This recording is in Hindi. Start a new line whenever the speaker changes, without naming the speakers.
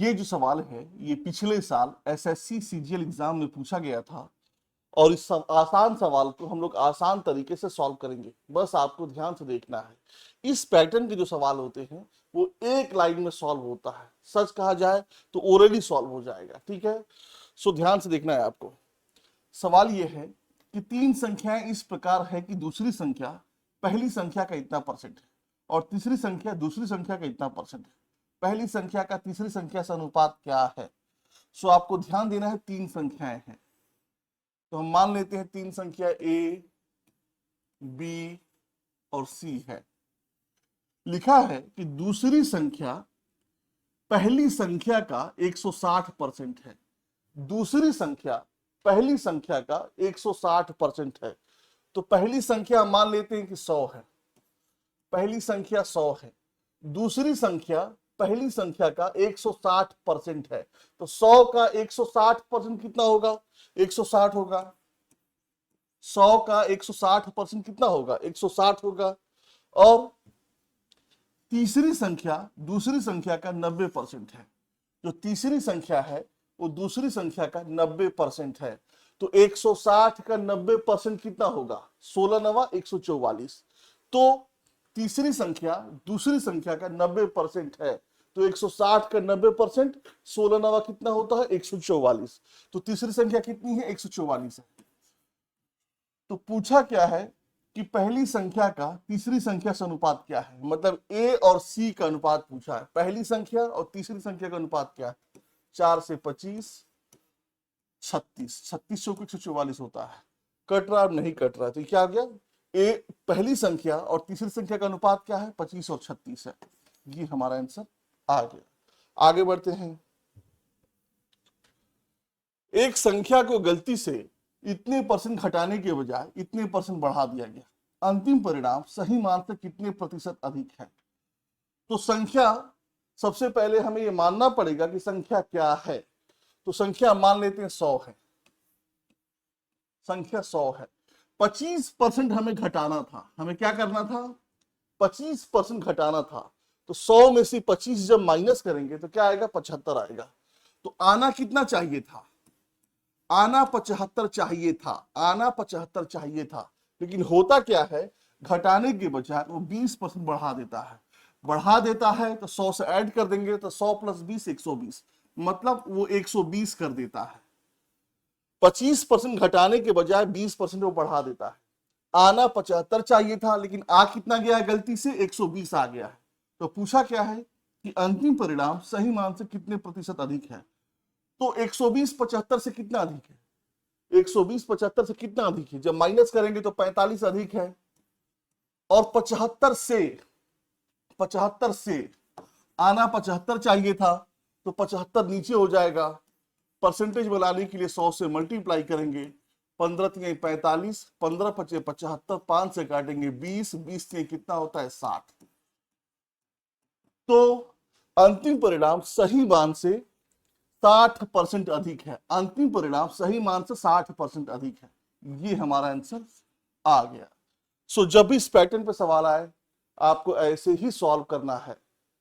ये जो सवाल है ये पिछले साल एसएससी सीजीएल एग्जाम में पूछा गया था और इस आसान सवाल को हम लोग आसान तरीके से सॉल्व करेंगे। बस आपको ध्यान से देखना है। इस पैटर्न के जो सवाल होते हैं वो एक लाइन में सॉल्व होता है। सच कहा जाए तो ओरली सॉल्व हो जाएगा। ठीक है, सो ध्यान से देखना है आपको। सवाल ये है कि तीन संख्याएं इस प्रकार है कि दूसरी संख्या पहली संख्या का इतना परसेंट है और तीसरी संख्या दूसरी संख्या का इतना परसेंट है। पहली संख्या का तीसरी संख्या से अनुपात क्या है? सो आपको ध्यान देना है, तीन संख्याएं हैं तो हम मान लेते हैं तीन संख्या ए, बी और सी है। लिखा है कि दूसरी संख्या पहली संख्या का 160% है। दूसरी संख्या पहली संख्या का 160% है। तो पहली संख्या मान लेते हैं कि 100 है। पहली संख्या 100 है। दूसरी संख्या पहली संख्या का 160% है। तो 100 का 160% कितना होगा? 160 होगा। 100 का 160% कितना होगा? 160 होगा। और तीसरी संख्या दूसरी संख्या का 90% है। जो तीसरी संख्या है वो दूसरी संख्या का 90% है। तो 160 का 90% कितना होगा? 16 नवा 144। तो तीसरी संख्या दूसरी संख्या का 90% है। तो 160 का 90% 16 नवा कितना होता है? 144। तो तीसरी संख्या कितनी है? 144 है। तो पूछा क्या है कि पहली संख्या का तीसरी संख्या से अनुपात क्या है। मतलब ए और सी का अनुपात पूछा है। पहली संख्या और तीसरी संख्या का अनुपात क्या है? 4 से 25 36। 36 से 144 होता है। कट रहा नहीं कट रहा, तो क्या आ गया? ए पहली संख्या और तीसरी संख्या का अनुपात क्या है? 25 और 36 है। ये हमारा आंसर आ गया। आगे बढ़ते हैं। एक संख्या को गलती से इतने परसेंट घटाने के बजाय इतने परसेंट बढ़ा दिया गया। अंतिम परिणाम सही मान से कितने प्रतिशत अधिक है? तो संख्या, सबसे पहले हमें यह मानना पड़ेगा कि संख्या क्या है। तो संख्या मान लेते हैं 100 है। संख्या 100 है। 25% हमें घटाना था। हमें क्या करना था? 25% घटाना था। तो 100 में से 25 जब माइनस करेंगे तो क्या आएगा? 75 आएगा। तो आना कितना चाहिए था? आना 75 चाहिए था। आना 75 चाहिए था। लेकिन होता क्या है, घटाने के बजाय वो 20% बढ़ा देता है। बढ़ा देता है तो 100 से ऐड कर देंगे तो 100 प्लस 20 120, मतलब वो 120 कर देता है। 25% घटाने के बजाय 20% वो बढ़ा देता है। आना 75 चाहिए था लेकिन आ कितना गया है? गलती से 120 आ गया है। तो पूछा क्या है कि अंतिम परिणाम सही मान से कितने प्रतिशत अधिक है। तो 120 75 से कितना अधिक है? 120 75 से कितना अधिक है? जब माइनस करेंगे तो 45 अधिक है। और 75 से आना 75 चाहिए था तो 75 नीचे हो जाएगा। परसेंटेज बनाने के लिए 100 से मल्टीप्लाई करेंगे। 15 3 45, 15 5 75, 5 से काटेंगे 20, 20 से कितना होता है? 60। तो अंतिम परिणाम सही मान से 60% अधिक है। अंतिम परिणाम सही मान से 60% अधिक है। ये हमारा आंसर आ गया। सो जब भी इस पैटर्न पे सवाल आए आपको ऐसे ही सॉल्व करना है।